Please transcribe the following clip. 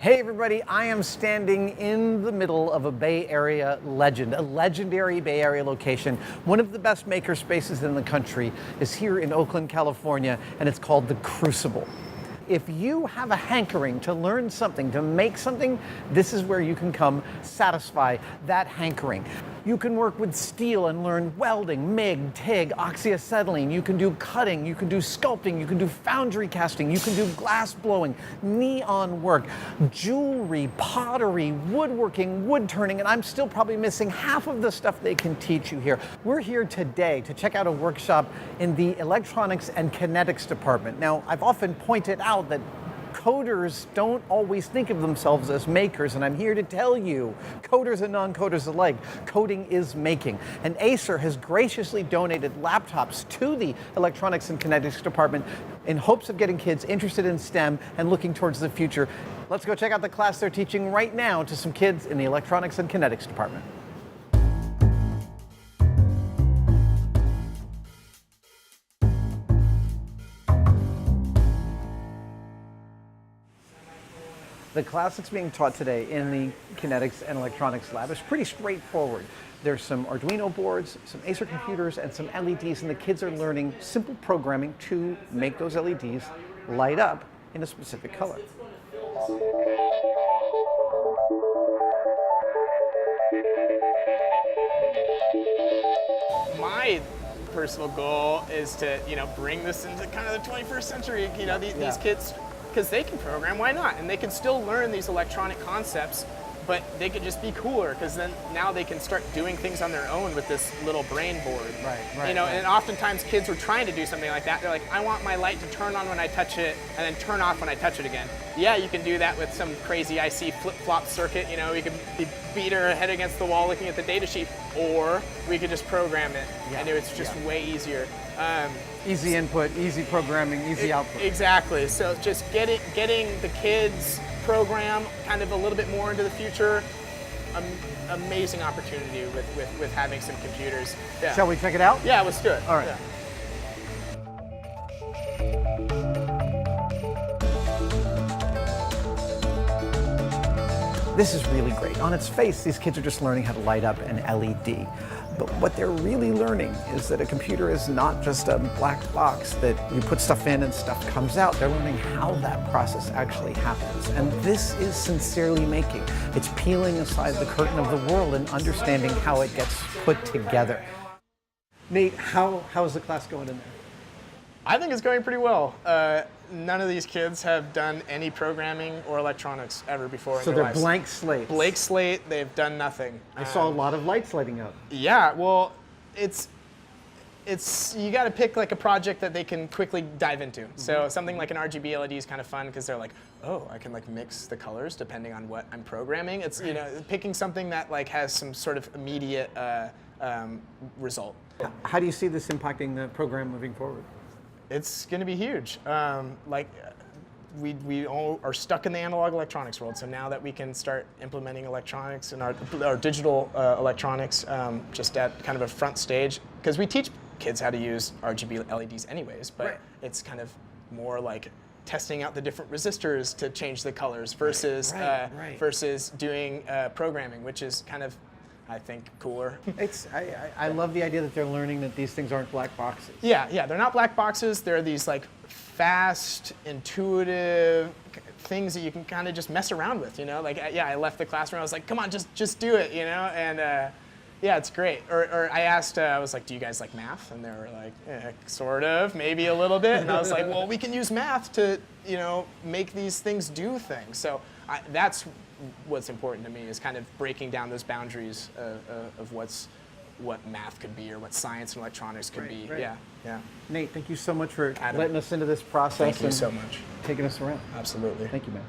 Hey everybody, I am standing in the middle of a Bay Area legend, a legendary Bay Area location. One of the best maker spaces in the country is here in Oakland, California, and it's called the Crucible. If you have a hankering to learn something, to make something, this is where you can come satisfy that hankering. You can work with steel and learn welding, MIG, TIG, oxyacetylene. You can do cutting, you can do sculpting, you can do foundry casting, you can do glass blowing, neon work, jewelry, pottery, woodworking, wood turning, and I'm still probably missing half of the stuff they can teach you here. We're here today to check out a workshop in the electronics and kinetics department. Now, I've often pointed out that coders don't always think of themselves as makers, and I'm here to tell you, coders and non-coders alike, coding is making. And Acer has graciously donated laptops to the electronics and kinetics department in hopes of getting kids interested in STEM and looking towards the future. Let's go check out the class they're teaching right now to some kids in the electronics and kinetics department. The class that's being taught today in the kinetics and electronics lab is pretty straightforward. There's some Arduino boards, some Acer computers, and some LEDs, and the kids are learning simple programming to make those LEDs light up in a specific color. My personal goal is to, bring this into kind of the 21st century. These kids, because they can program, why not? And they can still learn these electronic concepts, but they could just be cooler, because then now they can start doing things on their own with this little brain board. Right. And oftentimes kids are trying to do something like that. They're like, I want my light to turn on when I touch it and then turn off when I touch it again. Yeah, you can do that with some crazy IC flip-flop circuit. We could beat her head against the wall looking at the data sheet, or we could just program it, and it's just way easier. Easy input, easy programming, easy output. Exactly. So just getting the kids program kind of a little bit more into the future. Amazing opportunity with having some computers. Yeah. Shall we check it out? Yeah, let's do it. All right. Yeah. This is really great. On its face, these kids are just learning how to light up an LED. But what they're really learning is that a computer is not just a black box that you put stuff in and stuff comes out. They're learning how that process actually happens. And this is sincerely making. It's peeling aside the curtain of the world and understanding how it gets put together. Nate, how is the class going in there? I think it's going pretty well. None of these kids have done any programming or electronics ever before. So they're blank slates. Blank slate, they've done nothing. I saw a lot of lights lighting up. Yeah, well, it's you got to pick like a project that they can quickly dive into. So something like an RGB LED is kind of fun because they're like, oh, I can like mix the colors depending on what I'm programming. It's picking something that like has some sort of immediate result. How do you see this impacting the program moving forward? It's going to be huge. We all are stuck in the analog electronics world, so now that we can start implementing electronics and our digital electronics just at kind of a front stage, because we teach kids how to use RGB LEDs anyways, but it's kind of more like testing out the different resistors to change the colors versus versus doing programming, which is kind of, I think, cooler. I love the idea that they're learning that these things aren't black boxes. Yeah, they're not black boxes. They're these like fast, intuitive things that you can kind of just mess around with, I left the classroom, I was like, come on, just do it, and yeah, it's great. Or I asked, I was like, do you guys like math? And they were like, sort of, maybe a little bit. And I was like, well, we can use math to, make these things do things. So that's what's important to me, is kind of breaking down those boundaries of what math could be or what science and electronics could be. Yeah. Nate, thank you so much for letting us into this process. Thank you so much. Taking us around. Absolutely. Thank you, man.